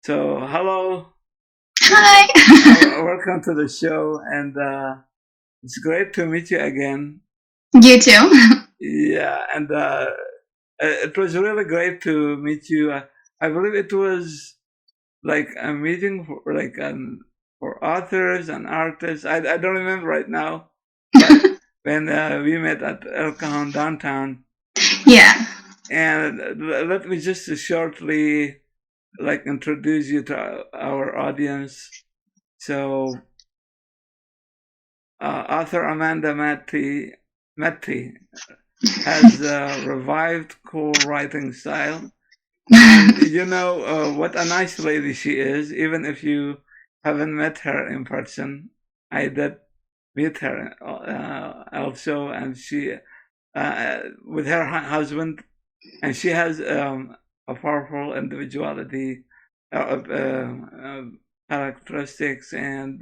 So, hello, Hi. welcome to the show, and it's great to meet you again. You too. Yeah, and it was really great to meet you. I believe it was like a meeting for for authors and artists. I don't remember right now, but when we met at El Cajon downtown, Yeah. and let me just shortly introduce you to our audience. So, author Amanda Matti has revived cool writing style. And you know what a nice lady she is, even if you haven't met her in person. I did meet her also, and she, with her husband, and she has a powerful individuality, characteristics, and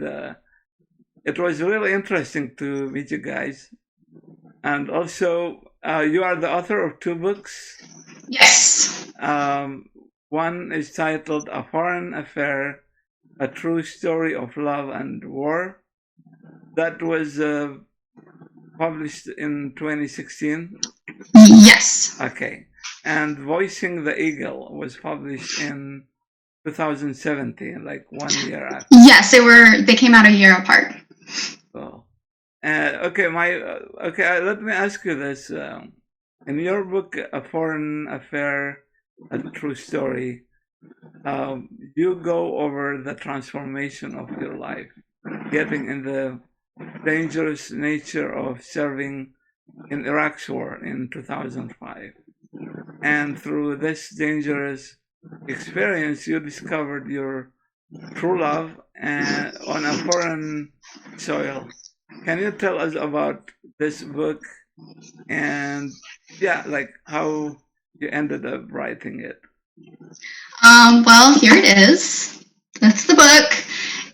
it was really interesting to meet you guys. And also, you are the author of two books. Yes. One is titled A Foreign Affair, A True Story of Love and War. That was published in 2016. Yes. Okay. And Voicing the Eagle was published in 2017, like 1 year after. Yes, they came out a year apart. So, okay, let me ask you this. In your book, A Foreign Affair, A True Story, you go over the transformation of your life, getting in the dangerous nature of serving in Iraq's war in 2005. And through this dangerous experience, you discovered your true love on a foreign soil. Can you tell us about this book and like how you ended up writing it? Well, here it is. That's the book.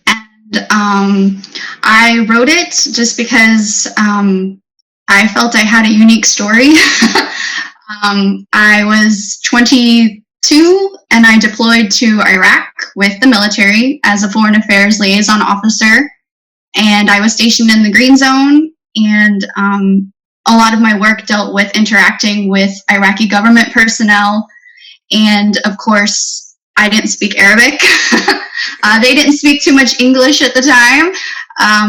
And I wrote it just because I felt I had a unique story. I was 22 and I deployed to Iraq with the military as a foreign affairs liaison officer. And I was stationed in the Green Zone, and a lot of my work dealt with interacting with Iraqi government personnel. And of course, I didn't speak Arabic. They didn't speak too much English at the time,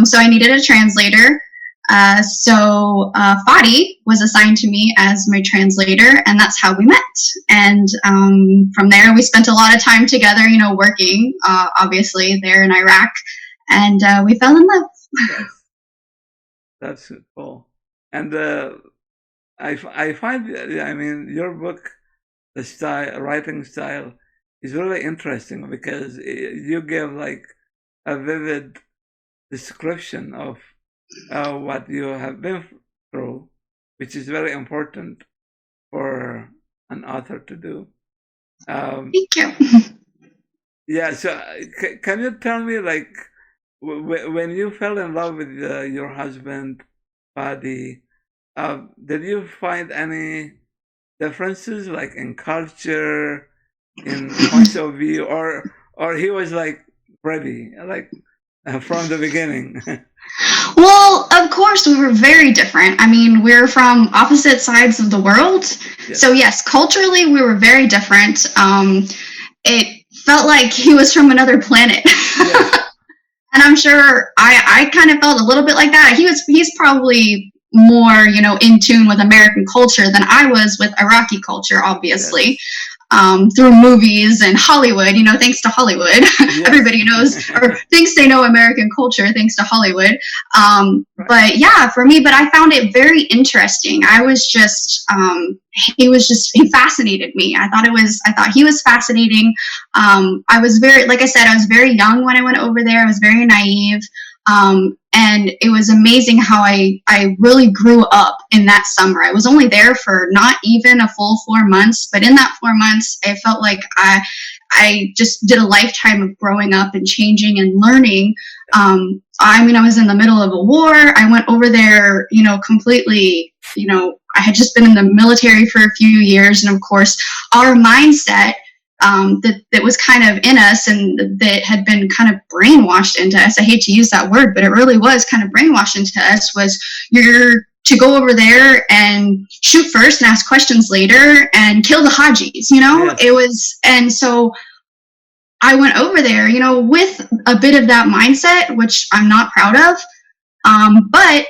so I needed a translator. So Fadi was assigned to me as my translator, and that's how we met. And from there, we spent a lot of time together, working, obviously, there in Iraq. And we fell in love. Yes. That's cool. And I find, your book, the writing style, is really interesting because you give like a vivid description of what you have been through, which is very important for an author to do. Thank you. Yeah, so can you tell me, like, when you fell in love with your husband, Fadi, did you find any differences, like in culture, in points of view, or he was like ready, like from the beginning? Well, of course, we were very different. I mean, we're from opposite sides of the world. Yes. So, yes, culturally, we were very different. It felt like he was from another planet. Yes. And I'm sure I kind of felt a little bit like that. He's probably more, in tune with American culture than I was with Iraqi culture, obviously. Yes. Through movies and Hollywood, thanks to Hollywood. Yes. Everybody knows or thinks they know American culture thanks to Hollywood. Right. But yeah, for me, but I found it very interesting. I was just, he fascinated me. I thought he was fascinating. I was like I said, I was very young when I went over there. I was very naive. And it was amazing how I really grew up in that summer. I was only there for not even a full 4 months, but in that 4 months, I felt like I just did a lifetime of growing up and changing and learning. I was in the middle of a war. I went over there, completely, I had just been in the military for a few years. And of course, our mindset that was kind of in us and that had been kind of brainwashed into us. I hate to use that word, but it really was kind of brainwashed into us, was you're to go over there and shoot first and ask questions later and kill the Hajis, you know? Yes. It was, and so I went over there, you know, with a bit of that mindset, which I'm not proud of. But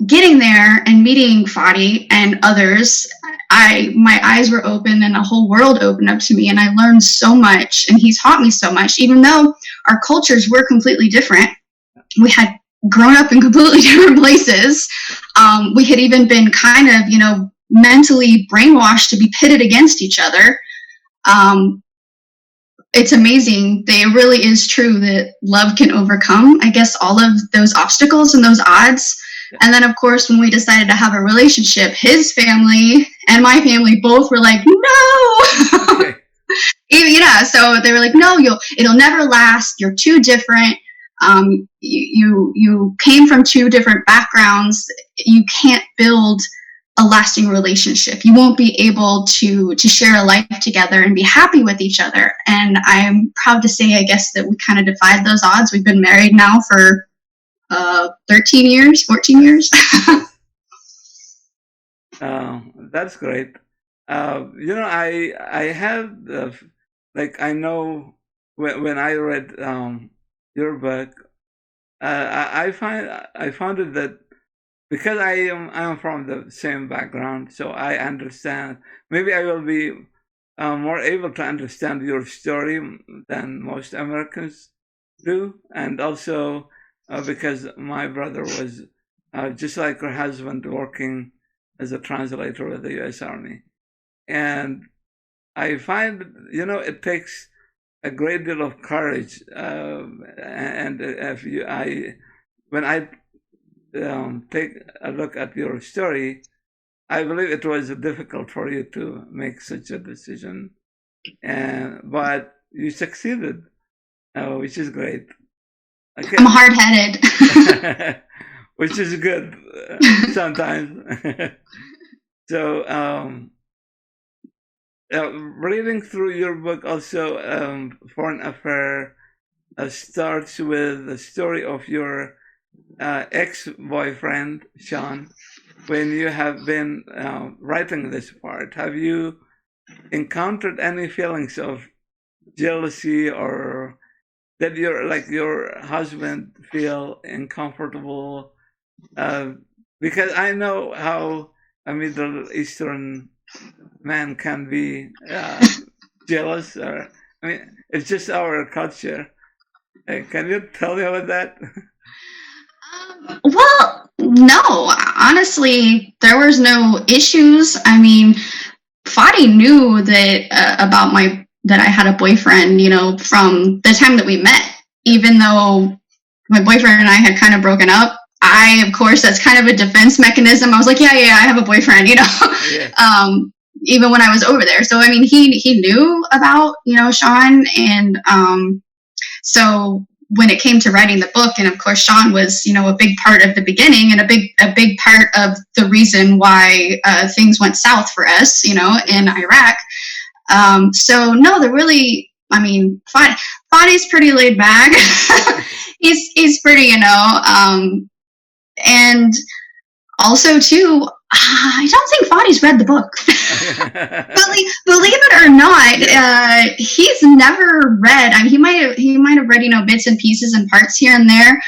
getting there and meeting Fadi and others, my eyes were open and a whole world opened up to me, and I learned so much, and he's taught me so much. Even though our cultures were completely different, we had grown up in completely different places. We had even been kind of, you know, mentally brainwashed to be pitted against each other. It's amazing. It really is true that love can overcome, I guess, all of those obstacles and those odds. And then, of course, when we decided to have a relationship, his family and my family both were like, no. Okay. Yeah, so they were like, no, it'll never last. You're too different. You came from two different backgrounds. You can't build a lasting relationship. You won't be able to share a life together and be happy with each other. And I'm proud to say, I guess, that we kind of defied those odds. We've been married now for 13 years, 14 years. That's great. You know, I had like, I know when I read your book, I found it that because I am from the same background, so I understand. Maybe I will be more able to understand your story than most Americans do, and also because my brother was just like her husband working as a translator with the U.S. Army, and I find, you know, it takes a great deal of courage, and when I take a look at your story, I believe it was difficult for you to make such a decision, but you succeeded, which is great. Okay. I'm hard-headed. Which is good sometimes. So, reading through your book also, Foreign Affair starts with the story of your ex-boyfriend, Sean. When you have been writing this part, have you encountered any feelings of jealousy, or did your husband feel uncomfortable? Because I know how a Middle Eastern man can be jealous, or I mean, it's just our culture. Can you tell me about that? Well, no, honestly, there was no issues. I mean, Fadi knew that about that I had a boyfriend, you know, from the time that we met. Even though my boyfriend and I had kind of broken up, of course, that's kind of a defense mechanism. I was like, yeah, I have a boyfriend, you know. Yeah. Even when I was over there. So I mean, he knew about, you know, Sean, and so when it came to writing the book, and of course Sean was, you know, a big part of the beginning and a big part of the reason why things went south for us, you know, in Iraq. So no, I mean, Fadi's pretty laid back. he's pretty, you know, and also too, I don't think Fadi's read the book. Believe it or not, he's never read. I mean, he might have read, you know, bits and pieces and parts here and there,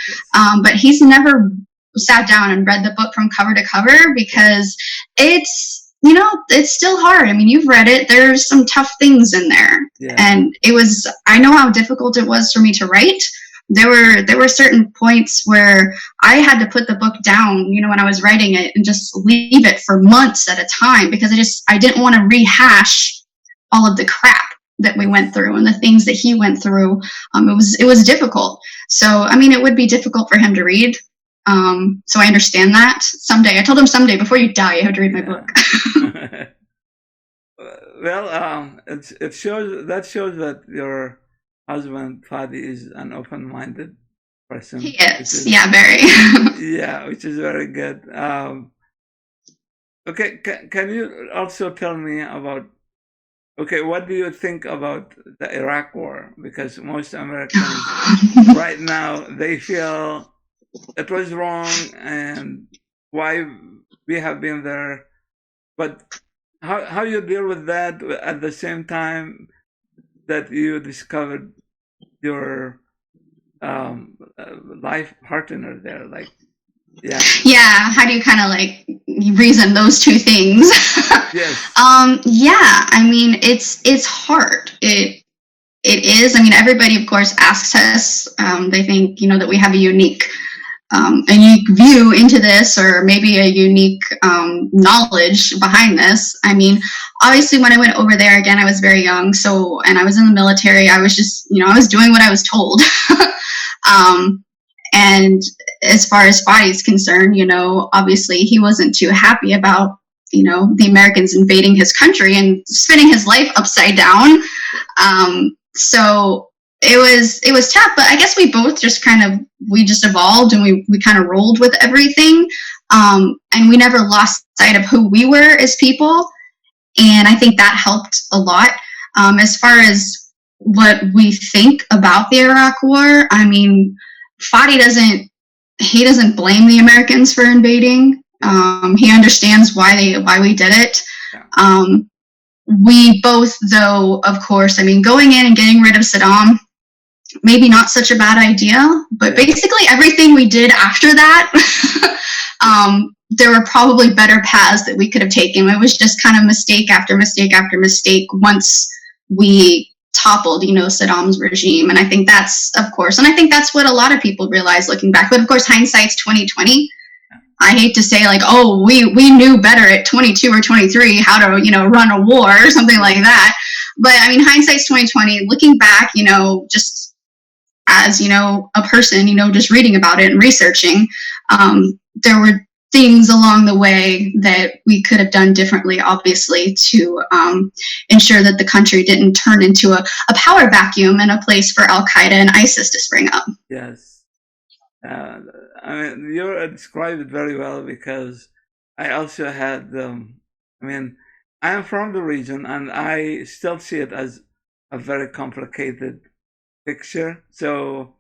but he's never sat down and read the book from cover to cover, because it's, you know, it's still hard. I mean, you've read it. There's some tough things in there, yeah. And I know how difficult it was for me to write. There were certain points where I had to put the book down, you know, when I was writing it, and just leave it for months at a time, because I didn't want to rehash all of the crap that we went through and the things that he went through. It was difficult. So, I mean, it would be difficult for him to read. So I understand that. Someday, I told him, someday before you die, you have to read my book. Well, it shows that your husband Fadi is an open-minded person. He is, yeah, very. Yeah, which is very good. Okay, can you also tell me about okay, what do you think about the Iraq War? Because most Americans right now, they feel it was wrong and why we have been there. But how you deal with that at the same time that you discovered your life partner there? Like, yeah. Yeah, how do you kind of like reason those two things? Yes. Yeah, I mean, it's hard. It is. I mean, everybody, of course, asks us. They think, you know, that we have a unique view into this, or maybe a unique knowledge behind this. I mean, obviously, when I went over there again, I was very young. So, and I was in the military. I was just, you know, I was doing what I was told. And as far as Fadi's concerned, you know, obviously he wasn't too happy about, you know, the Americans invading his country and spinning his life upside down. So it was tough, but I guess we both just we just evolved, and we kind of rolled with everything. And we never lost sight of who we were as people. And I think that helped a lot. As far as what we think about the Iraq War, I mean, Fadi doesn't blame the Americans for invading. He understands why we did it. We both, though, of course, I mean, going in and getting rid of Saddam, maybe not such a bad idea, but basically everything we did after that, there were probably better paths that we could have taken. It was just kind of mistake after mistake after mistake once we toppled, you know, Saddam's regime. And I think that's, of course, and I think that's what a lot of people realize looking back. But of course, hindsight's 2020. I hate to say like, oh, we knew better at 22 or 23 how to, you know, run a war or something like that. But I mean, hindsight's 2020. Looking back, you know, just as, you know, a person, you know, just reading about it and researching, there were things along the way that we could have done differently, obviously, to ensure that the country didn't turn into a power vacuum and a place for Al-Qaeda and ISIS to spring up. Yes. I mean, you described it very well, because I also had, I mean, I am from the region and I still see it as a very complicated picture. So,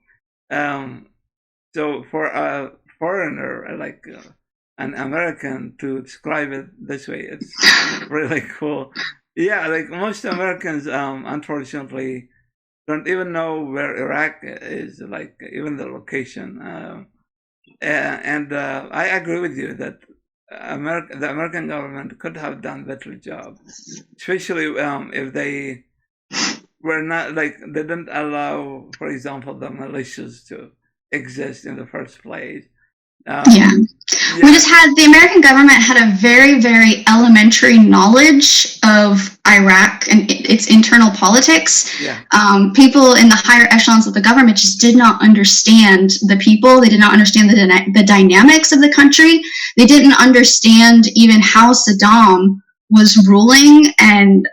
so for a foreigner like an American to describe it this way, it's really cool. Yeah, like most Americans, unfortunately, don't even know where Iraq is, like even the location. And I agree with you that the American government could have done a better job, especially if they were not, like, they didn't allow, for example, the militias to exist in the first place. Yeah. We just had, the American government had a very, very elementary knowledge of Iraq and its internal politics. Yeah. People in the higher echelons of the government just did not understand the people. They did not understand the dynamics of the country. They didn't understand even how Saddam was ruling. And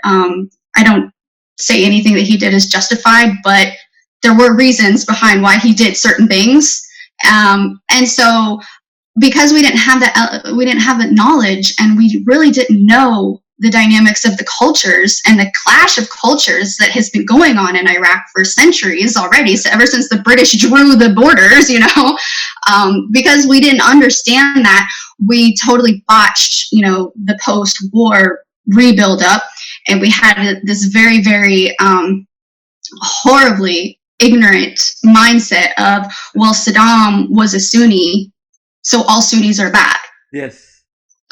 I don't say anything that he did is justified, but there were reasons behind why he did certain things. And so, because we didn't have that knowledge, and we really didn't know the dynamics of the cultures and the clash of cultures that has been going on in Iraq for centuries already. So ever since the British drew the borders, you know, because we didn't understand that, we totally botched, you know, the post-war rebuild up, and we had this very, very horribly ignorant mindset of, well, Saddam was a Sunni, so all Sunnis are bad. Yes.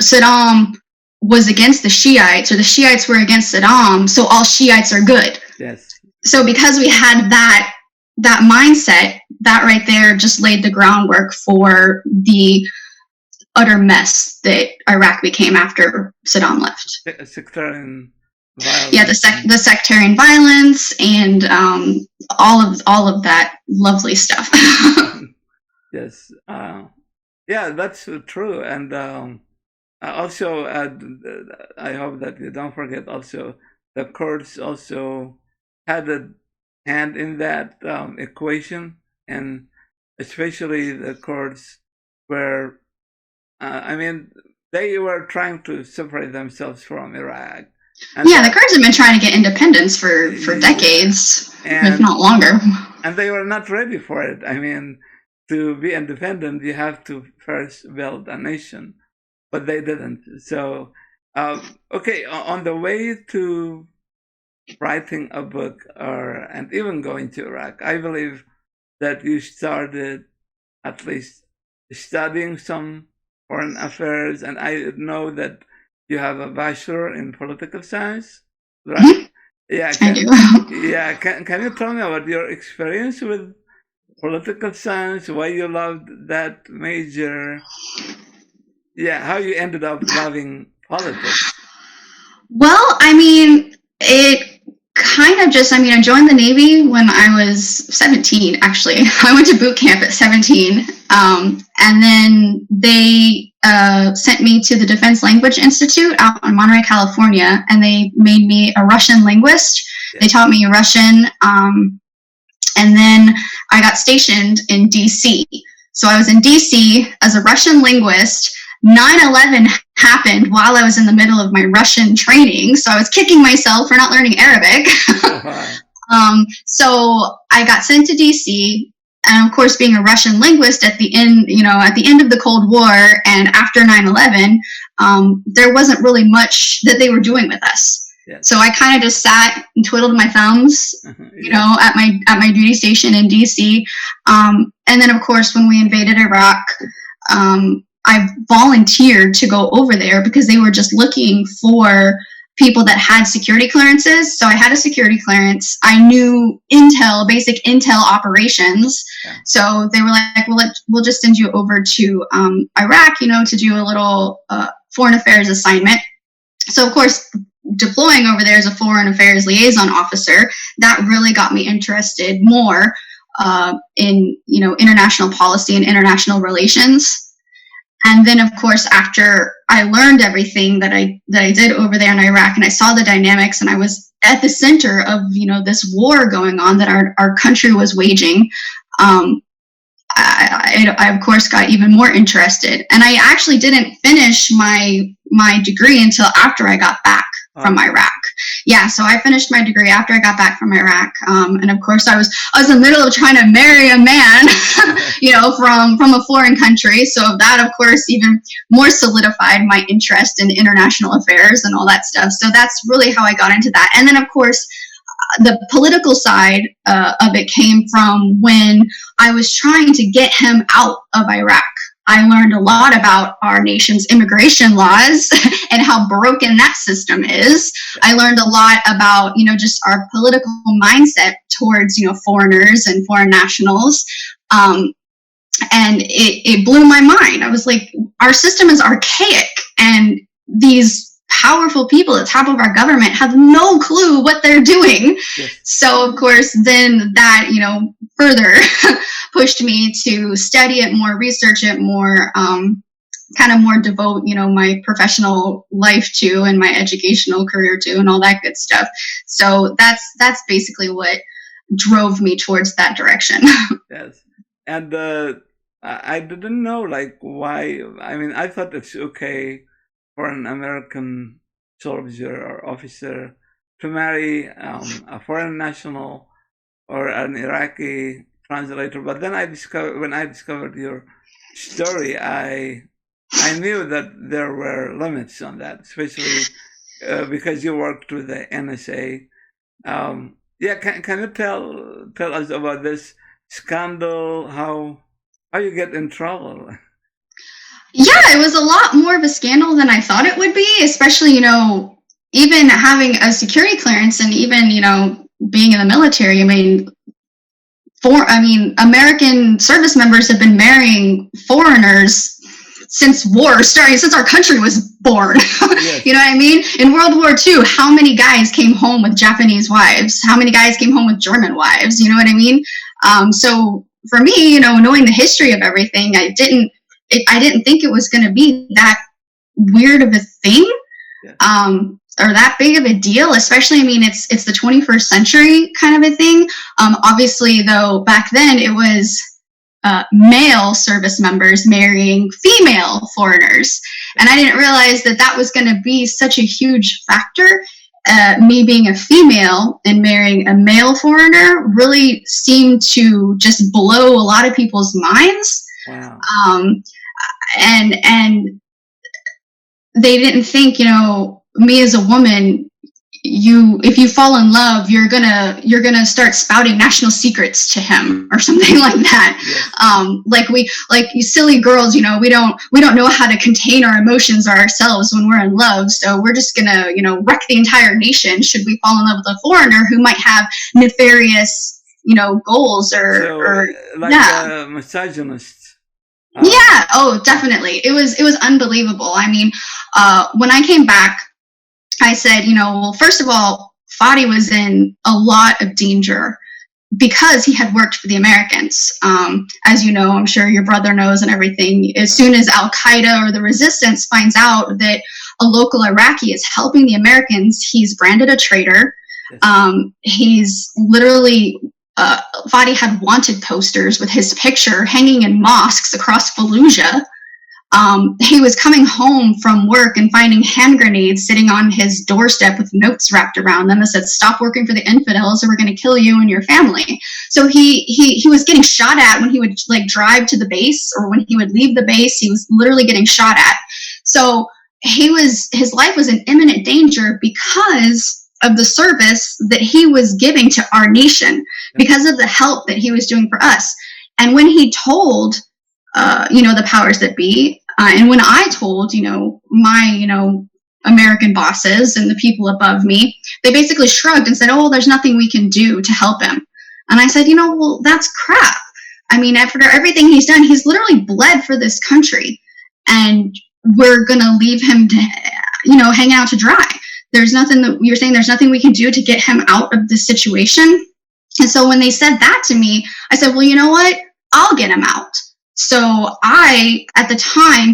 Saddam was against the Shiites, or the Shiites were against Saddam, so all Shiites are good. Yes. So because we had that mindset, that right there just laid the groundwork for the utter mess that Iraq became after Saddam left. Sectarian violence. Yeah, the sectarian violence and all of that lovely stuff. Yes. Yeah, that's true. And also, I hope that you don't forget also, the Kurds also had a hand in that equation, and especially the Kurds were, I mean, they were trying to separate themselves from Iraq. And the Kurds have been trying to get independence for decades, if not longer. And they were not ready for it. I mean, to be independent, you have to first build a nation, but they didn't. So, okay, on the way to writing a book and even going to Iraq, I believe that you started at least studying some foreign affairs, and I know that you have a bachelor in political science, right? Mm-hmm. Yeah, I do. Yeah, can you tell me about your experience with political science, why you loved that major? Yeah, how you ended up loving politics? Well, I mean, it kind of just, I joined the Navy when I was 17, actually. I went to boot camp at 17. And then they sent me to the Defense Language Institute out in Monterey, California, and they made me a Russian linguist. Yeah. They taught me Russian. And then I got stationed in DC. So I was in DC as a Russian linguist. 9/11 happened while I was in the middle of my Russian training, so I was kicking myself for not learning Arabic. So I got sent to DC, and of course, being a Russian linguist at the end of the Cold War and after 9/11, there wasn't really much that they were doing with us. Yes. So I kind of just sat and twiddled my thumbs, at my duty station in DC. And then, of course, when we invaded Iraq, I volunteered to go over there because they were just looking for people that had security clearances. So I had a security clearance. I knew basic intel operations. Yeah. So they were like, well, we'll just send you over to Iraq, to do a little foreign affairs assignment. So, of course, deploying over there as a foreign affairs liaison officer, that really got me interested more in, international policy and international relations. And then, of course, after I learned everything that I did over there in Iraq, and I saw the dynamics, and I was at the center of, this war going on that our country was waging, I of course got even more interested. And I actually didn't finish my degree until after I got back from Iraq. Yeah, so I finished my degree after I got back from Iraq, and of course I was in the middle of trying to marry a man, from a foreign country. So that, of course, even more solidified my interest in international affairs and all that stuff. So that's really how I got into that. And then, of course, the political side of it came from when I was trying to get him out of Iraq. I learned a lot about our nation's immigration laws and how broken that system is. I learned a lot about, just our political mindset towards, foreigners and foreign nationals. And it blew my mind. I was like, our system is archaic, and these powerful people at the top of our government have no clue what they're doing. Yes. So, of course, then that, further pushed me to study it more, research it more, more devote, my professional life to and my educational career to and all that good stuff. So that's basically what drove me towards that direction. Yes. And I didn't know, why. I thought it's okay for an American soldier or officer to marry a foreign national or an Iraqi translator. But then when I discovered your story, I knew that there were limits on that, especially because you worked with the NSA. Can you tell us about this scandal? How you get in trouble? Yeah, it was a lot more of a scandal than I thought it would be, especially, even having a security clearance and even, being in the military. American service members have been marrying foreigners since war started, since our country was born. Yes. You know what I mean? In World War II, how many guys came home with Japanese wives? How many guys came home with German wives? You know what I mean? So for me, knowing the history of everything, I didn't think it was going to be that weird of a thing, or that big of a deal, especially, it's the 21st century kind of a thing. Obviously, though, back then it was male service members marrying female foreigners. And I didn't realize that was going to be such a huge factor me being a female and marrying a male foreigner really seemed to just blow a lot of people's minds. Wow. And they didn't think, me as a woman, if you fall in love, you're gonna start spouting national secrets to him or something like that. Yes. Like you silly girls, we don't know how to contain our emotions ourselves when we're in love, so we're just gonna wreck the entire nation should we fall in love with a foreigner who might have nefarious goals or like misogynist. Yeah, oh definitely. It was unbelievable. I mean, when I came back, I said, well, first of all, Fadi was in a lot of danger because he had worked for the Americans. As you know, I'm sure your brother knows and everything. As soon as Al Qaeda or the resistance finds out that a local Iraqi is helping the Americans, he's branded a traitor. He's literally, Fadi had wanted posters with his picture hanging in mosques across Fallujah. He was coming home from work and finding hand grenades sitting on his doorstep with notes wrapped around them that said, "Stop working for the infidels or we're going to kill you and your family." So he was getting shot at when he would drive to the base, or when he would leave the base, he was literally getting shot at. So his life was in imminent danger because of the service that he was giving to our nation, because of the help that he was doing for us. And when he told the powers that be, and when I told, my, American bosses and the people above me, they basically shrugged and said, "Oh, there's nothing we can do to help him." And I said, well, that's crap. I mean, after everything he's done, he's literally bled for this country, and we're going to leave him to, hang out to dry. There's nothing that you're saying, there's nothing we can do to get him out of this situation. And so when they said that to me, I said, well, you know what? I'll get him out. So at the time,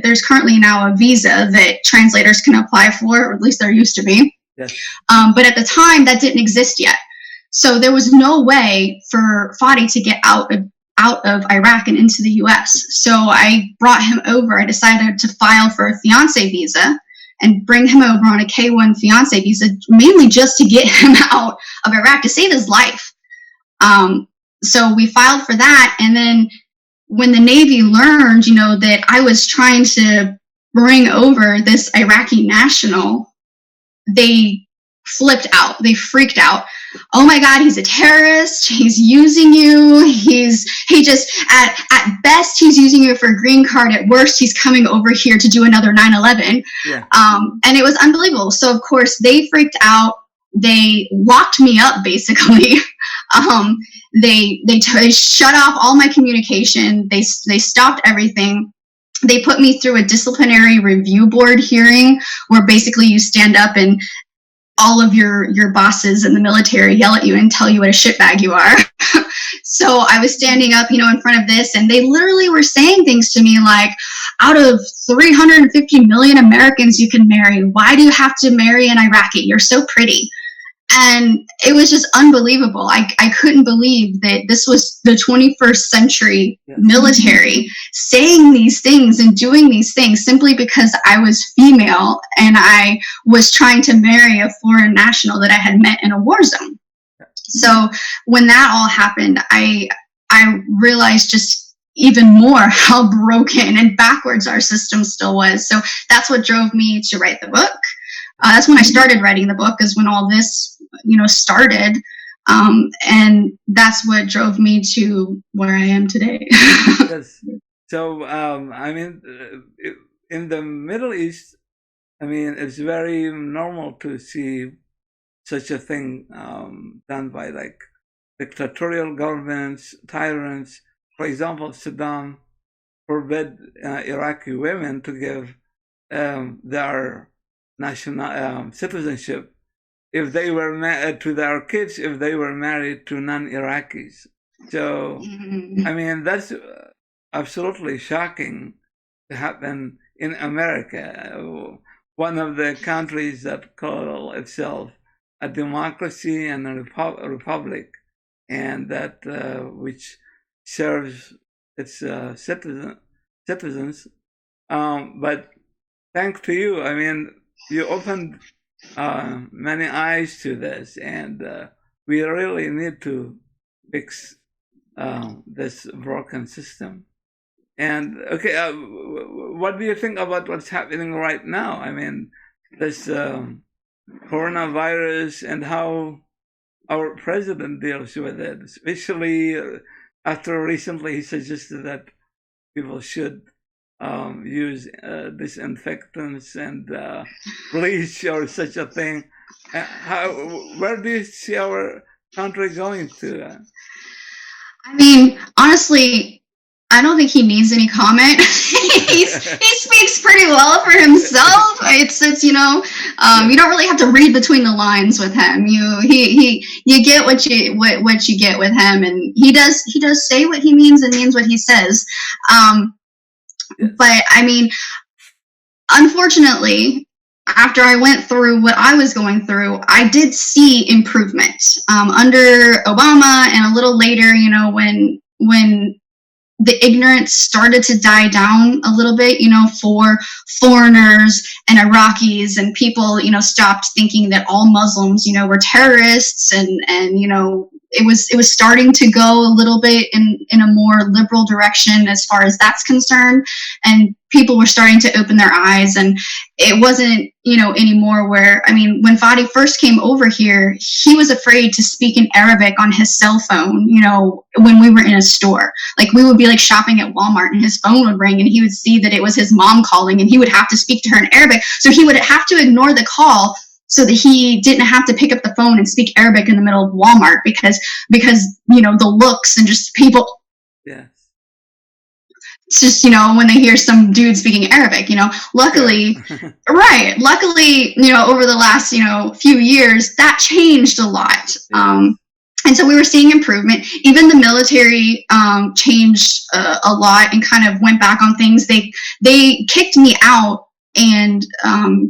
there's currently now a visa that translators can apply for, or at least there used to be. Yes. But at the time, that didn't exist yet. So there was no way for Fadi to get out of Iraq and into the US. So I brought him over. I decided to file for a fiancé visa and bring him over on a K-1 fiancé visa, mainly just to get him out of Iraq, to save his life. So we filed for that, and then when the Navy learned, that I was trying to bring over this Iraqi national, they flipped out. They freaked out. Oh my God, he's a terrorist. He's using you. He just, at best, he's using you for a green card. At worst, he's coming over here to do another 9/11. Yeah. And it was unbelievable. So of course they freaked out. They locked me up, basically. They shut off all my communication. They stopped everything. They put me through a disciplinary review board hearing, where basically you stand up and all of your bosses in the military yell at you and tell you what a shitbag you are. So I was standing up, in front of this, and they literally were saying things to me like, out of 350 million Americans you can marry, why do you have to marry an Iraqi? You're so pretty. And it was just unbelievable. I couldn't believe that this was the 21st century military saying these things and doing these things simply because I was female and I was trying to marry a foreign national that I had met in a war zone. So when that all happened, I realized just even more how broken and backwards our system still was. So that's what drove me to write the book. That's when I started writing the book, is when all this, started. And that's what drove me to where I am today. Yes. So, I mean, in the Middle East, I mean, it's very normal to see such a thing done by dictatorial governments, tyrants. For example, Saddam forbid Iraqi women to give their national citizenship if they were to their kids if they were married to non-Iraqis. So, I mean, that's absolutely shocking to happen in America, one of the countries that call itself a democracy and a republic, and that which serves its citizens. But thanks to you, I mean, you opened many eyes to this, and we really need to fix this broken system. And okay, what do you think about what's happening right now? I mean, this coronavirus and how our president deals with it, especially after recently he suggested that people should use disinfectants and bleach or such a thing. Where do you see our country going to? I mean, honestly, I don't think he needs any comment. he speaks pretty well for himself. It's you know, you don't really have to read between the lines with him. You get what you get with him, and he does say what he means and means what he says. But I mean, unfortunately, after I went through what I was going through, I did see improvement under Obama, and a little later, you know, when the ignorance started to die down a little bit, you know, for foreigners and Iraqis, and people, you know, stopped thinking that all Muslims, you know, were terrorists, and you know, it was starting to go a little bit in a more liberal direction as far as that's concerned, and people were starting to open their eyes, and it wasn't, you know, anymore where, I mean, when Fadi first came over here, he was afraid to speak in Arabic on his cell phone, you know, when we were in a store. Like, we would be like shopping at Walmart, and his phone would ring, and he would see that it was his mom calling, and he would have to speak to her in Arabic, so he would have to ignore the call so that he didn't have to pick up the phone and speak Arabic in the middle of Walmart because you know, the looks and just people. Yes. It's just, you know, when they hear some dude speaking Arabic, you know, luckily, right. Luckily, you know, over the last, you know, few years, that changed a lot. And so we were seeing improvement. Even the military changed a lot and kind of went back on things. They kicked me out and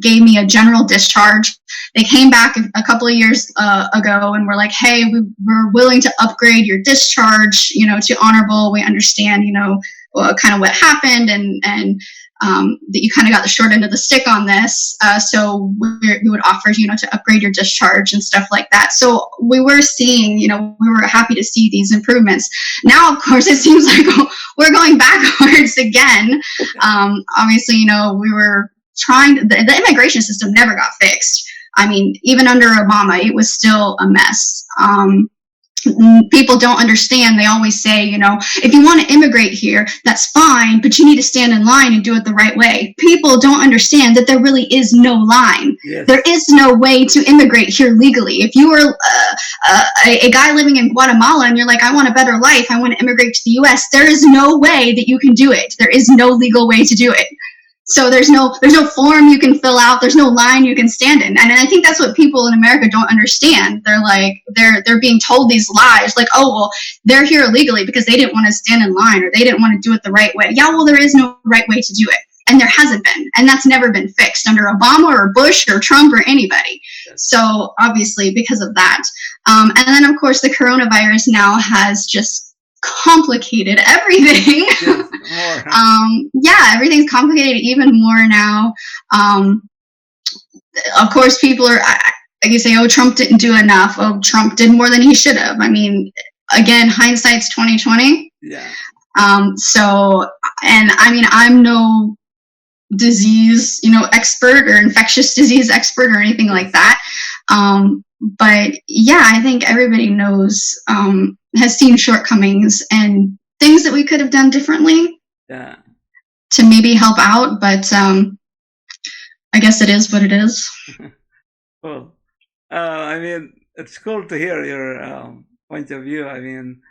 gave me a general discharge. They came back a couple of years ago and were like, hey, we're willing to upgrade your discharge, you know, to honorable. We understand, you know, kind of what happened, and that you kind of got the short end of the stick on this. So we would offer, you know, to upgrade your discharge and stuff like that. So we were seeing, you know, we were happy to see these improvements. Now, of course, it seems like we're going backwards again. Obviously, you know, we were trying, the immigration system never got fixed. I mean, even under Obama, it was still a mess. People don't understand. They always say, you know, if you want to immigrate here, that's fine, but you need to stand in line and do it the right way. People don't understand that there really is no line. Yes. There is no way to immigrate here legally. If you were a guy living in Guatemala and you're like, I want a better life, I want to immigrate to the US, there is no way that you can do it. There is no legal way to do it. So there's no form you can fill out. There's no line you can stand in. And I think that's what people in America don't understand. They're like, they're being told these lies, like, oh, well, they're here illegally because they didn't want to stand in line, or they didn't want to do it the right way. Yeah, well, there is no right way to do it. And there hasn't been. And that's never been fixed under Obama or Bush or Trump or anybody. So obviously because of that. And then, of course, the coronavirus now has just complicated everything. Yeah, everything's complicated even more now. Of course, people are, like you say, oh, Trump didn't do enough. Oh, Trump did more than he should have. I mean, again, hindsight's 2020. Yeah. So, and I mean, I'm no disease, you know, expert or infectious disease expert or anything like that. But yeah, I think everybody knows, has seen shortcomings and things that we could have done differently. Yeah. To maybe help out, but I guess it is what it is. Well, I mean, it's cool to hear your point of view. I mean,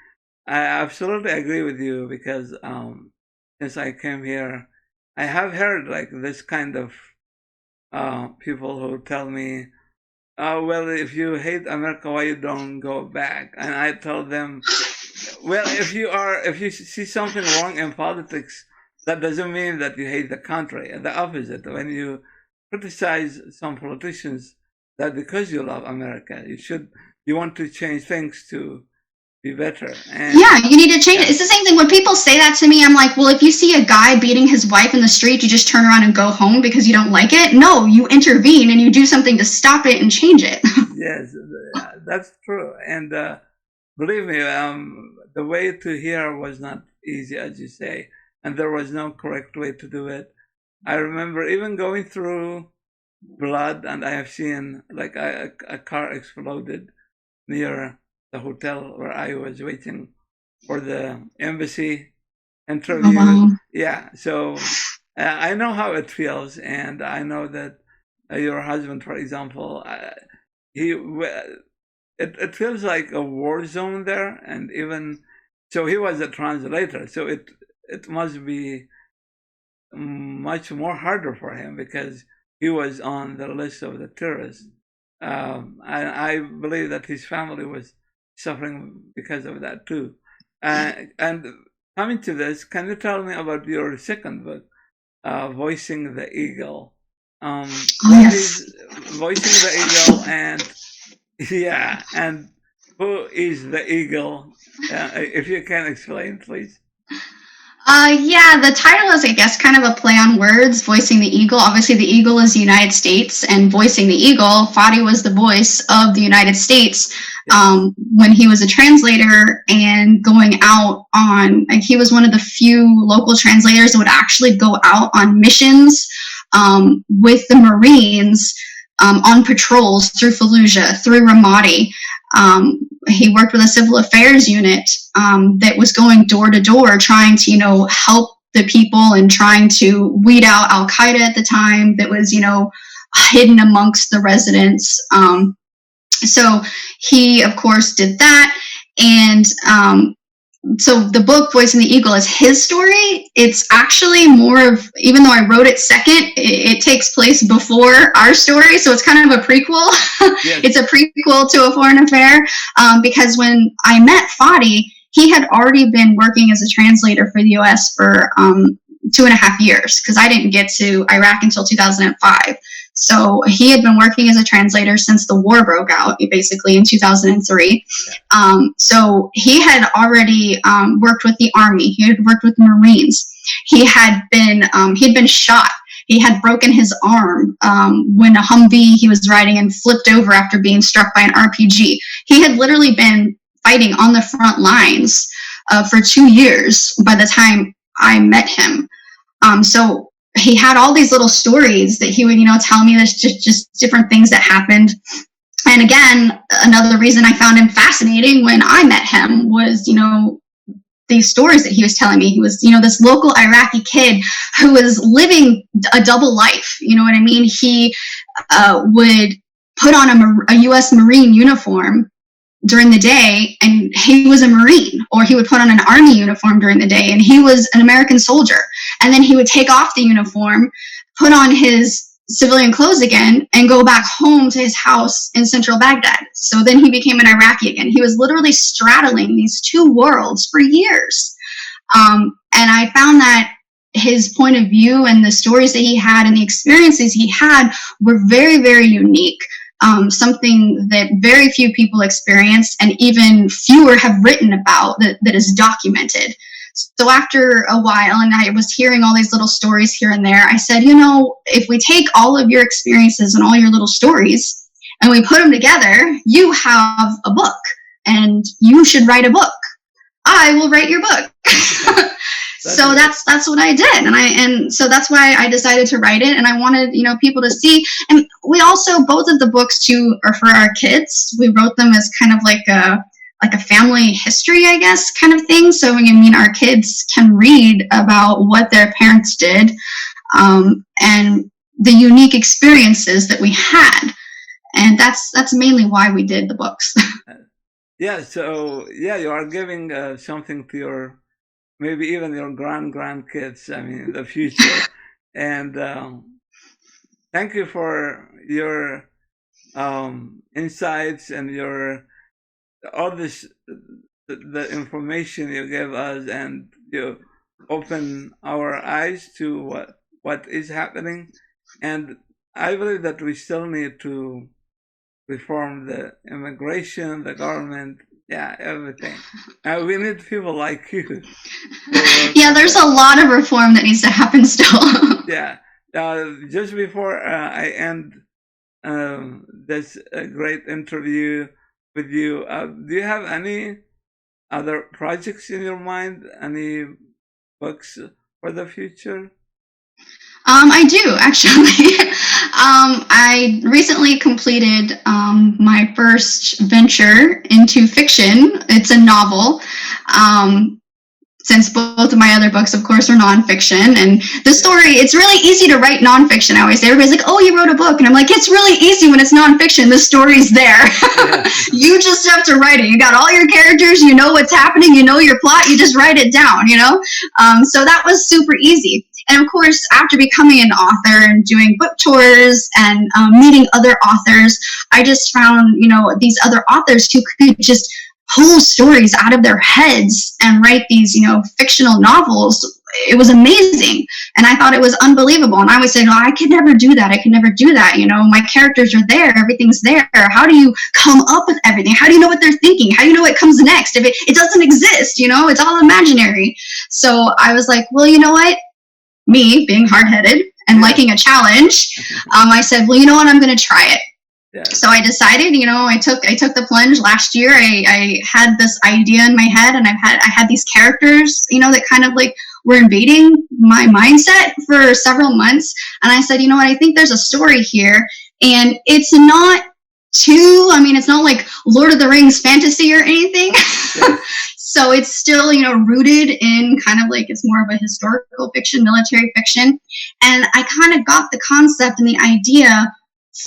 I absolutely agree with you because since I came here, I have heard like this kind of people who tell me, well, if you hate America, why you don't go back? And I tell them, well, if you see something wrong in politics, that doesn't mean that you hate the country. The opposite. When you criticize some politicians, that because you love America, you want to change things to be better. And yeah, you need to change it. It's the same thing when people say that to me. I'm like, well, if you see a guy beating his wife in the street, you just turn around and go home because you don't like it? No, you intervene and you do something to stop it and change it. Yes, that's true. And believe me, the way to hear was not easy, as you say, and there was no correct way to do it. I remember even going through blood, and I have seen like a car exploded near the hotel where I was waiting for the embassy interview. Oh, wow. Yeah, so I know how it feels, and I know that your husband, for example, it feels like a war zone there, and even so, he was a translator, so it must be much more harder for him because he was on the list of the terrorists. I believe that his family was suffering because of that too. And coming to this, can you tell me about your second book, Voicing the Eagle? What Yes. is Voicing the Eagle, and yeah, and who is the eagle? If you can explain, please. Yeah, the title is, I guess, kind of a play on words, Voicing the Eagle. Obviously, the eagle is the United States, and Voicing the Eagle, Fadi was the voice of the United States when he was a translator and going out on, like, he was one of the few local translators that would actually go out on missions with the Marines on patrols through Fallujah, through Ramadi. He worked with a civil affairs unit that was going door to door trying to, help the people and trying to weed out Al Qaeda at the time that was, hidden amongst the residents. So he, of course, did that. And so the book Voicing the Eagle is his story. It's actually more of, even though I wrote it second, it takes place before our story, so it's kind of a prequel. Yes. It's a prequel to A Foreign Affair, because when I met Fadi, he had already been working as a translator for the U.S. for 2.5 years, because I didn't get to Iraq until 2005. So he had been working as a translator since the war broke out, basically in 2003. So he had already worked with the Army. He had worked with the Marines. He had been shot. He had broken his arm when a Humvee he was riding and flipped over after being struck by an RPG. He had literally been fighting on the front lines for 2 years by the time I met him. So he had all these little stories that he would, tell me. There's just different things that happened. And again, another reason I found him fascinating when I met him was, these stories that he was telling me. He was, this local Iraqi kid who was living a double life. You know what I mean? He would put on a U.S. Marine uniform during the day, and he was a Marine, or he would put on an Army uniform during the day, and he was an American soldier. And then he would take off the uniform, put on his civilian clothes again, and go back home to his house in central Baghdad. So then he became an Iraqi again. He was literally straddling these two worlds for years. And I found that his point of view and the stories that he had and the experiences he had were very, very unique. Something that very few people experienced, and even fewer have written about that is documented. So after a while, and I was hearing all these little stories here and there, I said, if we take all of your experiences and all your little stories and we put them together, you have a book, and you should write a book. I will write your book. So that's what I did, and so that's why I decided to write it, and I wanted people to see. And we also, both of the books too are for our kids. We wrote them as kind of like a family history, I guess, kind of thing. So our kids can read about what their parents did, and the unique experiences that we had, and that's mainly why we did the books. Yeah. So you are giving something to your, maybe even your grandkids, the future. And thank you for your insights and all this, the information you gave us, and you open our eyes to what is happening. And I believe that we still need to reform the immigration, the government, Yeah, everything. We need people like you. Yeah, there's a lot of reform that needs to happen still. Yeah. Just before I end this great interview with you, do you have any other projects in your mind? Any books for the future? I do actually. I recently completed my first venture into fiction. It's a novel. Since both of my other books, of course, are nonfiction. And the story, it's really easy to write nonfiction. I always say, everybody's like, oh, you wrote a book. And I'm like, it's really easy when it's nonfiction. The story's there. You just have to write it. You got all your characters, you know what's happening, you know your plot, you just write it down, you know? So that was super easy. And of course, after becoming an author and doing book tours and meeting other authors, I just found, you know, these other authors who could just pull stories out of their heads and write these, you know, fictional novels. It was amazing. And I thought it was unbelievable. And I would say, no, I could never do that. I could never do that. You know, my characters are there. Everything's there. How do you come up with everything? How do you know what they're thinking? How do you know what comes next? If it doesn't exist, you know, it's all imaginary. So I was like, well, you know what? Me being hard-headed and liking a challenge, I said, well, you know what? I'm going to try it. Yeah. So I decided, you know, I took the plunge last year. I had this idea in my head, and I had these characters, you know, that kind of like were invading my mindset for several months. And I said, you know what, I think there's a story here, and it's not too, I mean, it's not like Lord of the Rings fantasy or anything. Yeah. So it's still, you know, rooted in kind of like, it's more of a historical fiction, military fiction. And I kind of got the concept and the idea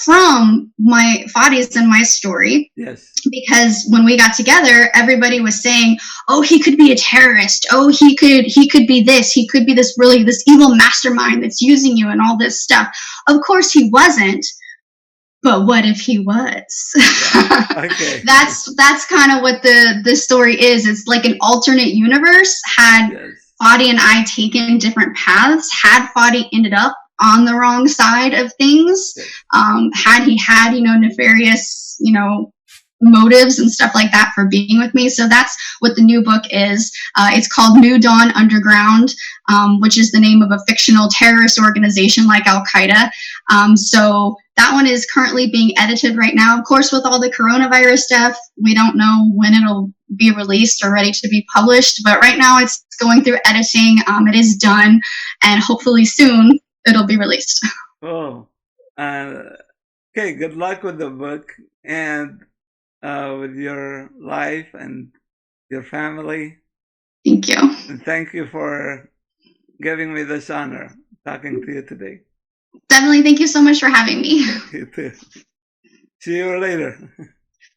from my Fadi's and my story. Yes. Because when we got together, everybody was saying, oh, he could be a terrorist. Oh, he could be this. He could be this really, this evil mastermind that's using you and all this stuff. Of course he wasn't. But what if he was? Okay. That's kind of what the story is. It's like an alternate universe. Had Fadi and I taken different paths, had Fadi ended up on the wrong side of things, had he had, you know, nefarious, you know, motives and stuff like that for being with me. So that's what the new book is. It's called New Dawn Underground, which is the name of a fictional terrorist organization like Al-Qaeda. So that one is currently being edited right now. Of course, with all the coronavirus stuff, we don't know when it'll be released or ready to be published. But right now it's going through editing. It is done, and hopefully soon it'll be released. Oh, okay. Good luck with the book and with your life and your family. Thank you. And thank you for giving me this honor talking to you today. Definitely. Thank you so much for having me. You too. See you later.